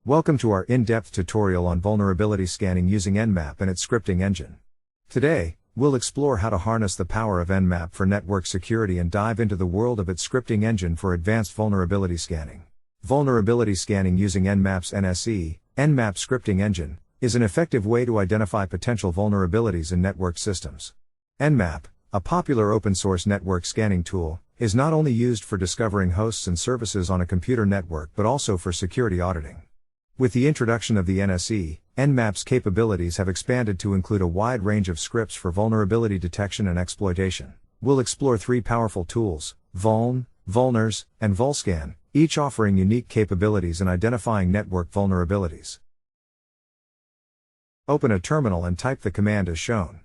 Welcome to our in-depth tutorial on vulnerability scanning using Nmap and its scripting engine. Today, we'll explore how to harness the power of Nmap for network security and dive into the world of its scripting engine for advanced vulnerability scanning. Vulnerability scanning using Nmap's Nmap Scripting Engine is an effective way to identify potential vulnerabilities in network systems. Nmap, a popular open-source network scanning tool, is not only used for discovering hosts and services on a computer network but also for security auditing. With the introduction of the Nmap's capabilities have expanded to include a wide range of scripts for vulnerability detection and exploitation. We'll explore three powerful tools, Vuln, Vulners, and Vulscan, each offering unique capabilities in identifying network vulnerabilities. Open a terminal and type the command as shown.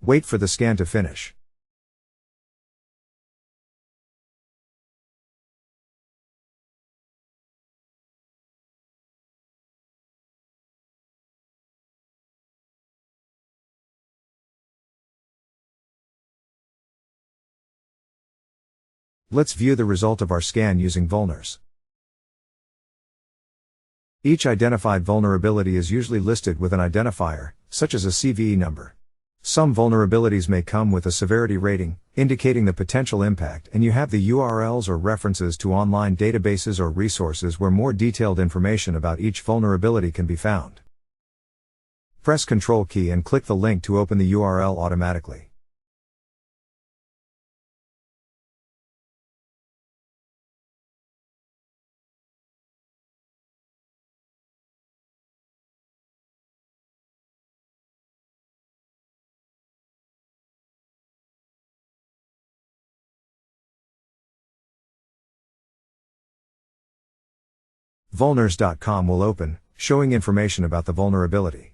Wait for the scan to finish. Let's view the result of our scan using Vulners. Each identified vulnerability is usually listed with an identifier, such as a CVE number. Some vulnerabilities may come with a severity rating, indicating the potential impact, and you have the URLs or references to online databases or resources where more detailed information about each vulnerability can be found. Press Ctrl key and click the link to open the URL automatically. Vulners.com will open, showing information about the vulnerability.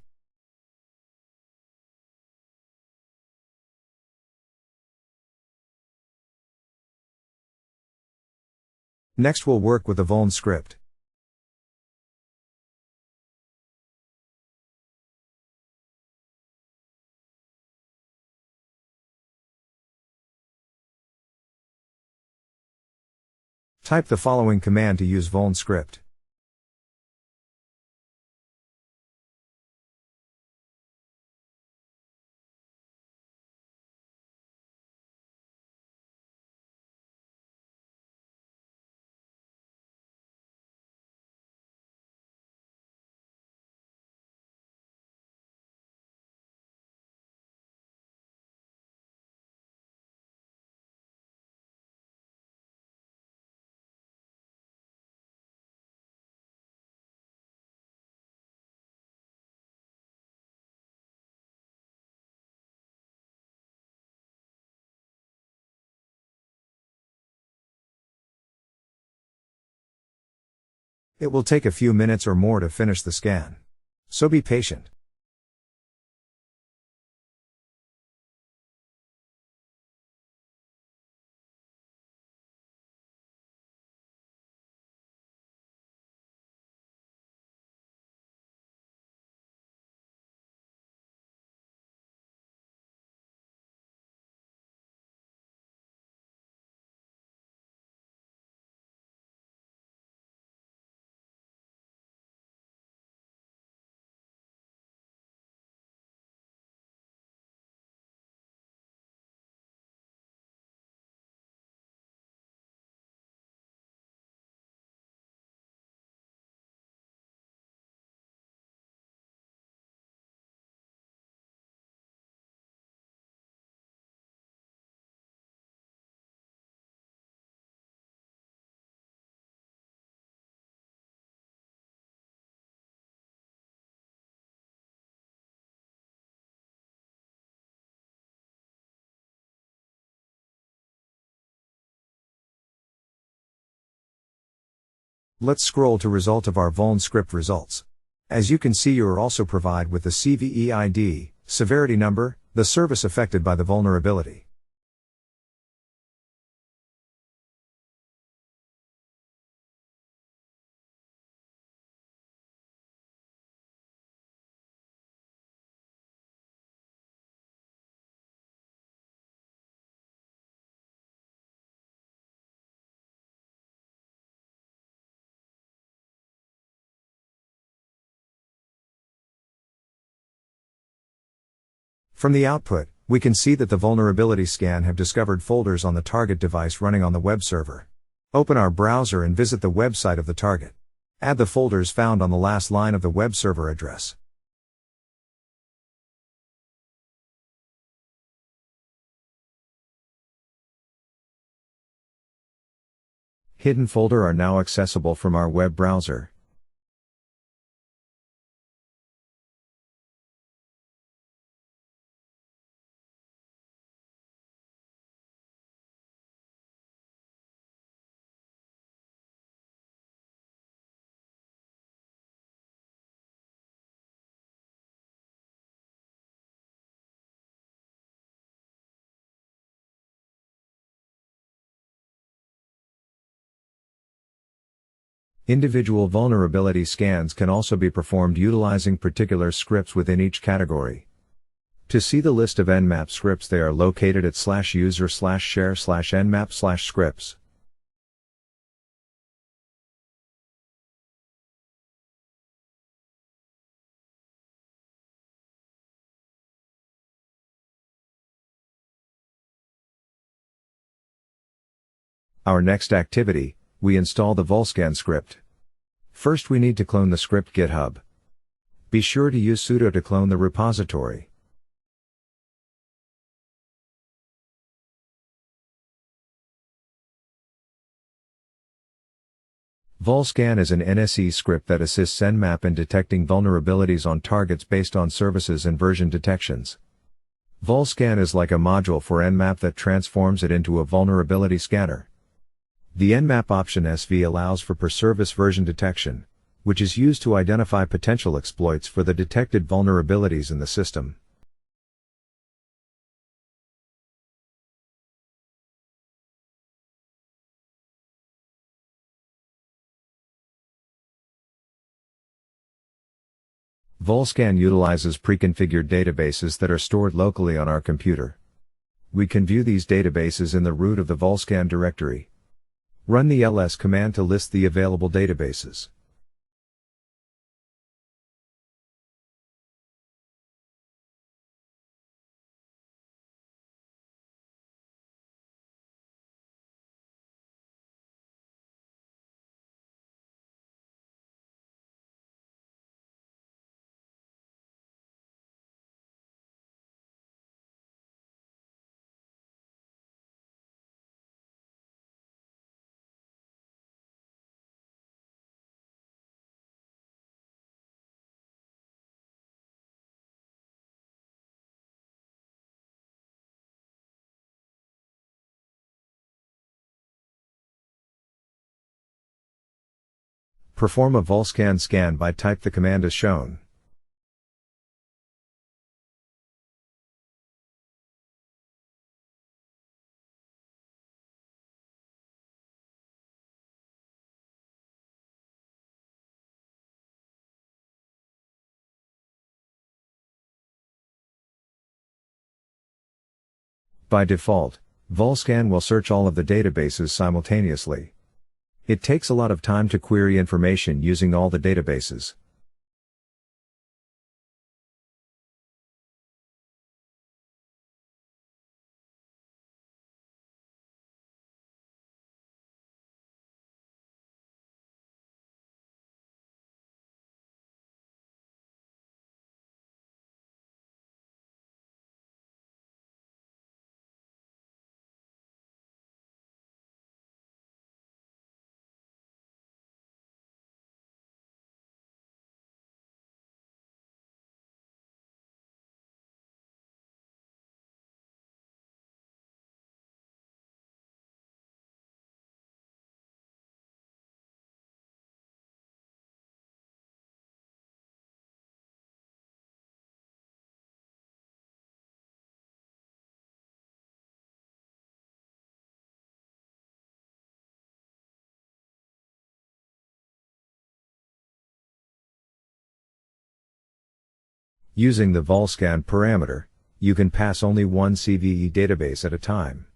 Next we'll work with the Vuln script. Type the following command to use Vuln script. It will take a few minutes or more to finish the scan. So be patient. Let's scroll to result of our Vuln script results. As you can see, you are also provided with the CVE ID, severity number, the service affected by the vulnerability. From the output, we can see that the vulnerability scan have discovered folders on the target device running on the web server. Open our browser and visit the website of the target. Add the folders found on the last line of the web server address. Hidden folder are now accessible from our web browser. Individual vulnerability scans can also be performed utilizing particular scripts within each category. To see the list of Nmap scripts, they are located at /user/share/nmap/scripts. Our next activity, we install the vulscan script. First, we need to clone the script GitHub. Be sure to use sudo to clone the repository. Vulscan is an NSE script that assists Nmap in detecting vulnerabilities on targets based on services and version detections. Vulscan is like a module for Nmap that transforms it into a vulnerability scanner. The Nmap option SV allows for per-service version detection, which is used to identify potential exploits for the detected vulnerabilities in the system. Vulscan utilizes preconfigured databases that are stored locally on our computer. We can view these databases in the root of the Vulscan directory. Run the ls command to list the available databases. Perform a vulscan scan by type the command as shown. By default, Vulscan will search all of the databases simultaneously. It takes a lot of time to query information using all the databases. Using the vulscan parameter, you can pass only one CVE database at a time.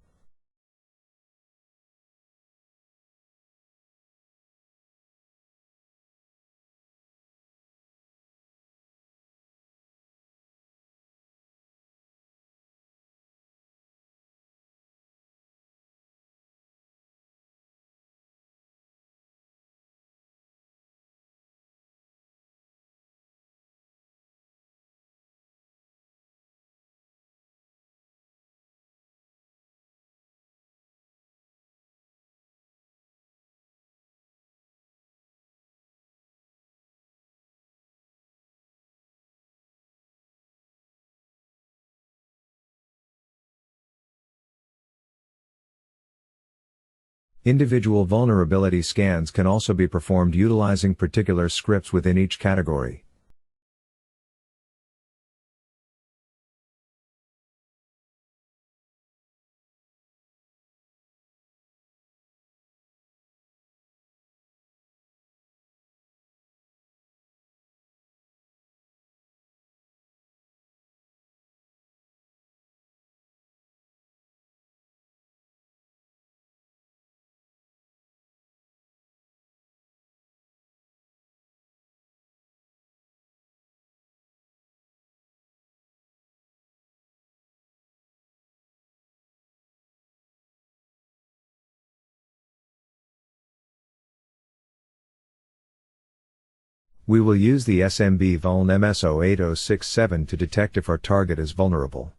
Individual vulnerability scans can also be performed utilizing particular scripts within each category. We will use the SMB vuln MS08067 to detect if our target is vulnerable.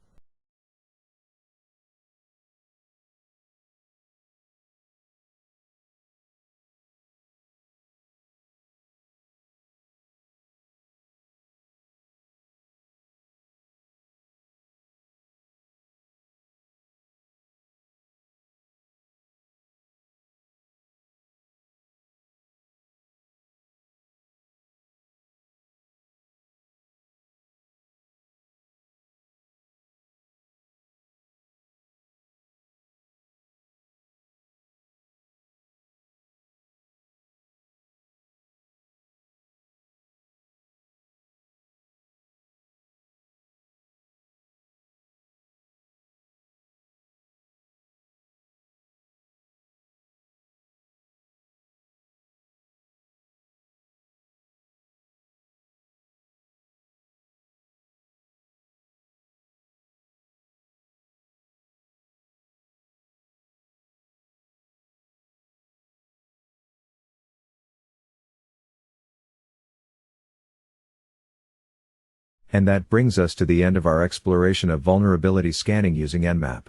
And that brings us to the end of our exploration of vulnerability scanning using Nmap.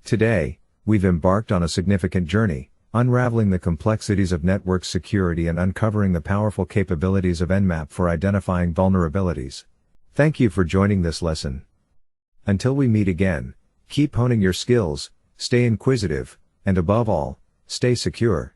Today, we've embarked on a significant journey, unraveling the complexities of network security and uncovering the powerful capabilities of Nmap for identifying vulnerabilities. Thank you for joining this lesson. Until we meet again, keep honing your skills, stay inquisitive, and above all, stay secure.